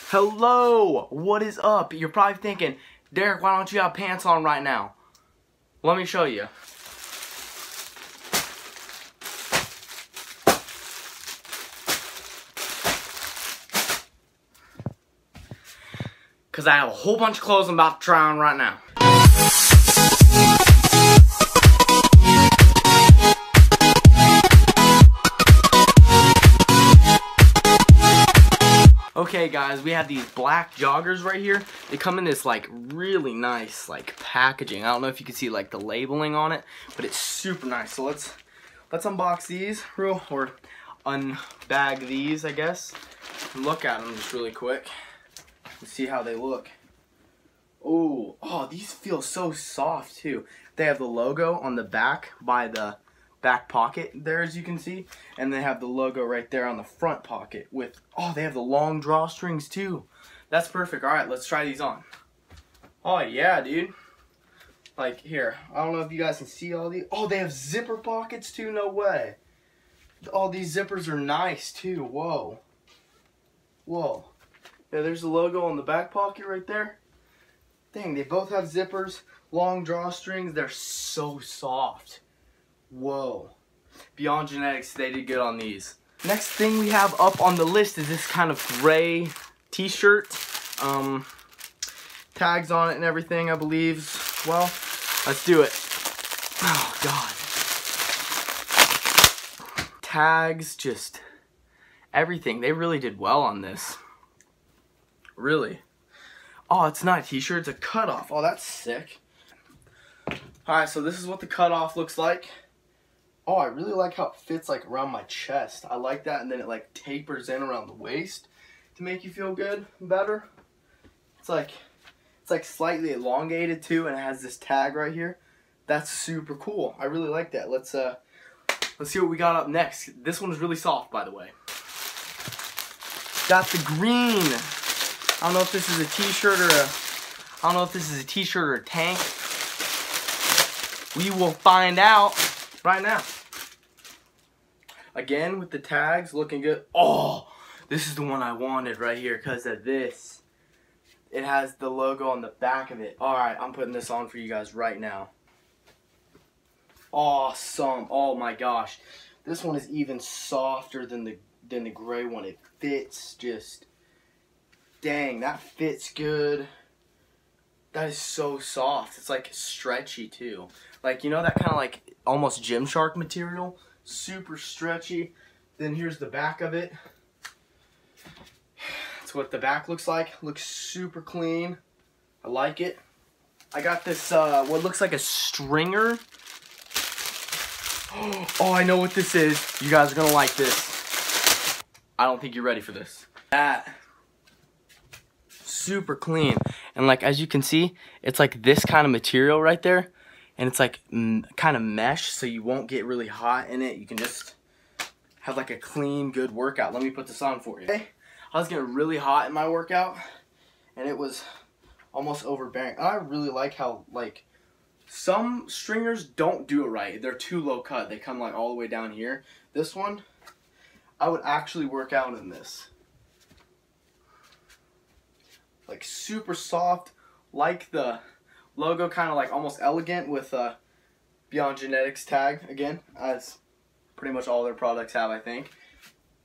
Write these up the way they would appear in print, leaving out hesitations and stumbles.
Hello, what is up? You're probably thinking, Derek, why don't you have pants on right now? Let me show you. Because I have a whole bunch of clothes I'm about to try on right now. Okay guys, we have these black joggers right here. They come in this like really nice like packaging. I don't know if you can see like the labeling on it, but it's super nice. So let's unbox these or unbag these, I guess. Look at them just really quick and see how they look. Oh, these feel so soft too. They have the logo on the back by the back pocket there, as you can see, and they have the logo right there on the front pocket with, they have the long drawstrings too. That's perfect. All right, let's try these on. Oh yeah, dude. Like here, I don't know if you guys can see all these. Oh, they have zipper pockets too. No way. All these zippers are nice too. Whoa. Yeah, there's the logo on the back pocket right there. Dang, they both have zippers, long drawstrings. They're so soft. Whoa. Beyond Genetics, they did good on these. Next thing we have up on the list is this kind of gray t-shirt. Tags on it and everything, I believe. Well, let's do it. Oh, God. Tags, just everything. They really did well on this. Really. Oh, it's not a t-shirt, it's a cutoff. Oh, that's sick. Alright, so this is what the cutoff looks like. Oh, I really like how it fits like around my chest. I like that, and then it like tapers in around the waist to make you feel good and better. It's like slightly elongated too, and it has this tag right here. That's super cool. I really like that. Let's see what we got up next. This one is really soft, by the way. Got the green. I don't know if this is a t-shirt or a tank. We will find out right now. Again with the tags, looking good. Oh, this is the one I wanted right here because of this. It has the logo on the back of it. Alright, I'm putting this on for you guys right now. Awesome. Oh my gosh. This one is even softer than the gray one. It fits just, dang, that fits good. That is so soft. It's like stretchy too. Like, you know that kind of like almost Gymshark material? Super stretchy. Then here's the back of it. That's what the back looks like. Looks super clean. I like it. I got this, what looks like a stringer. Oh, I know what this is. You guys are gonna like this. I don't think you're ready for this. That. Super clean. And like, as you can see, it's like this kind of material right there. And it's like kind of mesh, so you won't get really hot in it. You can just have like a clean, good workout. Let me put this on for you. Okay. I was getting really hot in my workout, and it was almost overbearing. I really like how like some stringers don't do it right. They're too low cut. They come like all the way down here. This one, I would actually work out in this. Like super soft, like the logo, kind of like almost elegant with Beyond Genetics tag again, as pretty much all their products have, I think.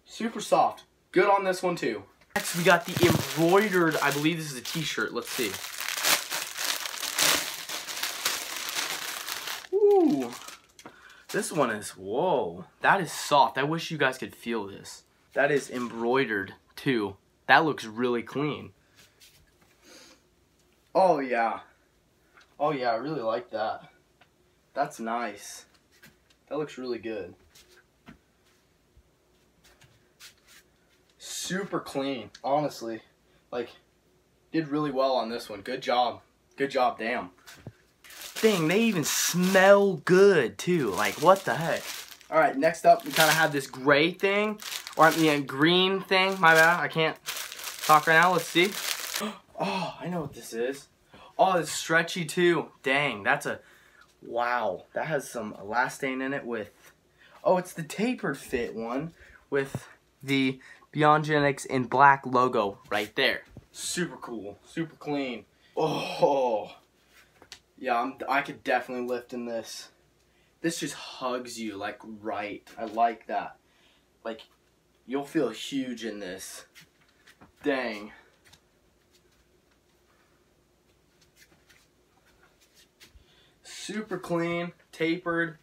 Super soft. Good on this one too. Next we got the embroidered, I believe this is a t-shirt. Let's see. Ooh. This one is, whoa. That is soft. I wish you guys could feel this. That is embroidered too. That looks really clean. Oh yeah. Oh yeah, I really like that. That's nice. That looks really good. Super clean, honestly. Like, did really well on this one. Good job. Good job, damn. Dang, they even smell good too. Like, what the heck? Alright, next up, we kind of have this gray thing. Or, I mean, green thing. My bad, I can't talk right now. Let's see. Oh, I know what this is. Oh, it's stretchy too. Dang, that's a, wow. That has some elastane in it with, oh, it's the tapered fit one with the Beyond Genetics in black logo right there. Super cool, super clean. Oh, yeah, I could definitely lift in this. This just hugs you like right. I like that. Like, you'll feel huge in this. Dang. Super clean, tapered,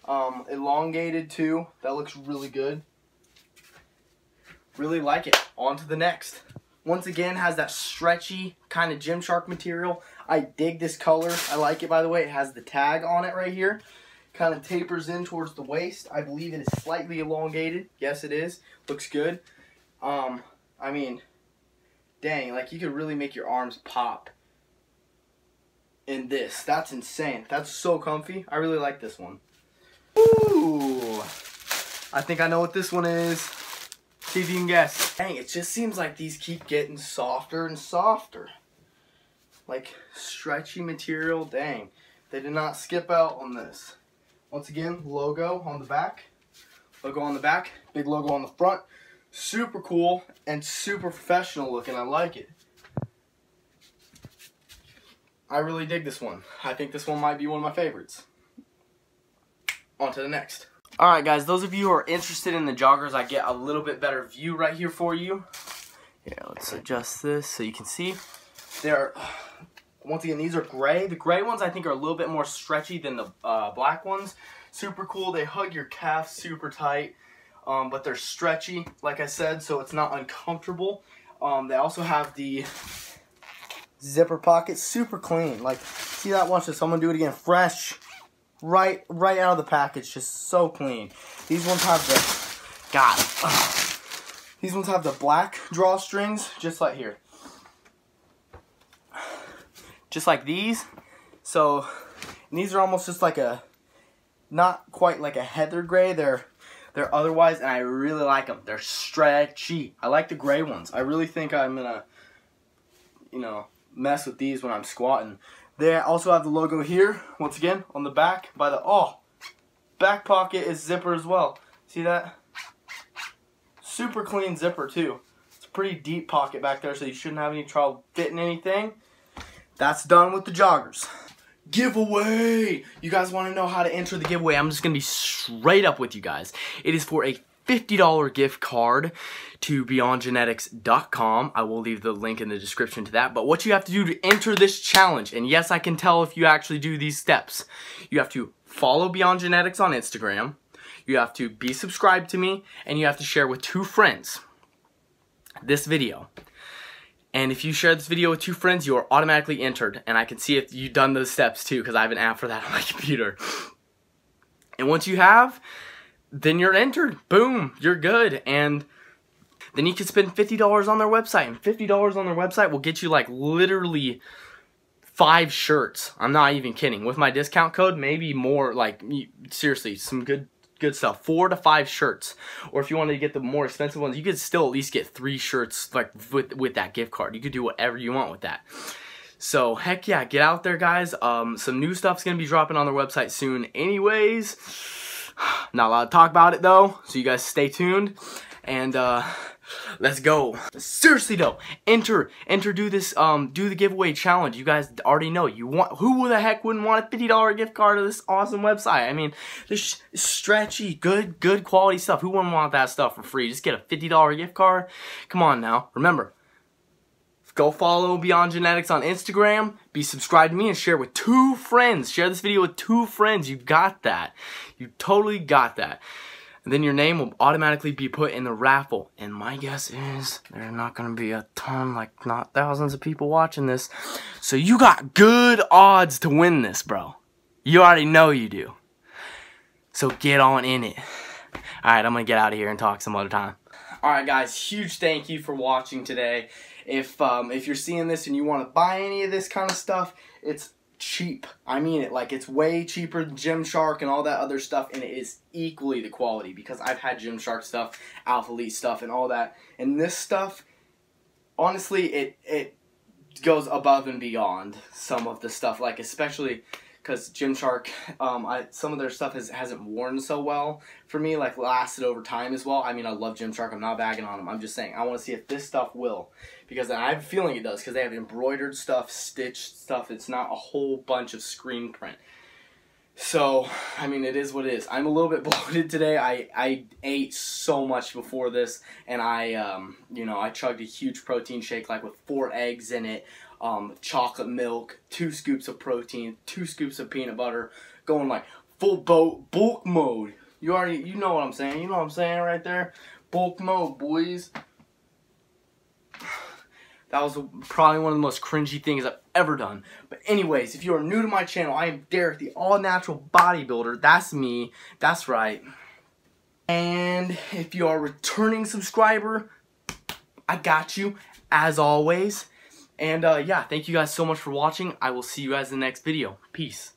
elongated too. That looks really good. Really like it. On to the next. Once again, has that stretchy kind of Gymshark material. I dig this color. I like it, by the way. It has the tag on it right here. Kind of tapers in towards the waist. I believe it is slightly elongated. Yes, it is. Looks good. I mean, dang, like you could really make your arms pop in this. That's insane. That's so comfy. I really like this one. Ooh, I think I know what this one is. See if you can guess. Dang, it just seems like these keep getting softer and softer. Like stretchy material. Dang, they did not skip out on this. Once again, logo on the back. Logo on the back, big logo on the front. Super cool and super professional looking. I like it. I really dig this one. I think this one might be one of my favorites. On to the next. Alright guys, those of you who are interested in the joggers, I get a little bit better view right here for you. Here, let's adjust this so you can see. They're, once again, these are gray. The gray ones I think are a little bit more stretchy than the black ones. Super cool. They hug your calf super tight, but they're stretchy, like I said, so it's not uncomfortable. They also have the zipper pocket, super clean. Like, see that? Watch this. I'm gonna do it again. Fresh, right out of the package, just so clean. These ones have these ones have the black drawstrings, just like here, just like these. So, and these are almost just like a, not quite like a heather gray. They're otherwise, and I really like them. They're stretchy. I like the gray ones. I really think I'm gonna, you know, mess with these when I'm squatting. They also have the logo here, once again, on the back by the, back pocket is zipper as well. See that? Super clean zipper too. It's a pretty deep pocket back there, so you shouldn't have any trouble fitting anything. That's done with the joggers. Giveaway! You guys want to know how to enter the giveaway? I'm just going to be straight up with you guys. It is for a $50 gift card to beyondgenetics.com. I will leave the link in the description to that. But what you have to do to enter this challenge, and yes, I can tell if you actually do these steps. You have to follow Beyond Genetics on Instagram. You have to be subscribed to me, and you have to share with 2 friends this video. And if you share this video with 2 friends, you are automatically entered. And I can see if you've done those steps too, because I have an app for that on my computer. And once you have, then you're entered. Boom, you're good. And then you can spend $50 on their website. And $50 on their website will get you like literally 5 shirts. I'm not even kidding. With my discount code, maybe more, like seriously, some good stuff. 4 to 5 shirts. Or if you wanted to get the more expensive ones, you could still at least get 3 shirts like with that gift card. You could do whatever you want with that. So heck yeah, get out there guys. Some new stuff's gonna be dropping on their website soon anyways. Not allowed to talk about it though, so you guys stay tuned. And let's go. Seriously though, enter, do this, do the giveaway challenge. You guys already know you want. Who the heck wouldn't want a $50 gift card to this awesome website? I mean, this stretchy, good quality stuff. Who wouldn't want that stuff for free? Just get a $50 gift card. Come on now. Remember, go follow Beyond Genetics on Instagram. Be subscribed to me and share with 2 friends. Share this video with 2 friends. You got that. You totally got that. And then your name will automatically be put in the raffle. And my guess is there's not going to be a ton, like not thousands of people watching this. So you got good odds to win this, bro. You already know you do. So get on in it. Alright, I'm going to get out of here and talk some other time. Alright guys, huge thank you for watching today. If you're seeing this and you want to buy any of this kind of stuff, it's cheap. I mean it, like it's way cheaper than Gymshark and all that other stuff, and it is equally the quality because I've had Gymshark stuff, Alpha Elite stuff, and all that. And this stuff, honestly, it goes above and beyond some of the stuff, like especially because Gymshark, some of their stuff hasn't worn so well for me, like lasted over time as well. I mean, I love Gymshark. I'm not bagging on them. I'm just saying I want to see if this stuff will, because I have a feeling it does, because they have embroidered stuff, stitched stuff. It's not a whole bunch of screen print. So, I mean, it is what it is. I'm a little bit bloated today. I ate so much before this, and you know, I chugged a huge protein shake, like with 4 eggs in it, chocolate milk, 2 scoops of protein, 2 scoops of peanut butter, going like full bulk mode. You know what I'm saying. You know what I'm saying right there? Bulk mode, boys. That was probably one of the most cringy things I've ever done. But anyways, if you are new to my channel, I am Derek, the all-natural bodybuilder. That's me. That's right. And if you are a returning subscriber, I got you, as always. And yeah, thank you guys so much for watching. I will see you guys in the next video. Peace.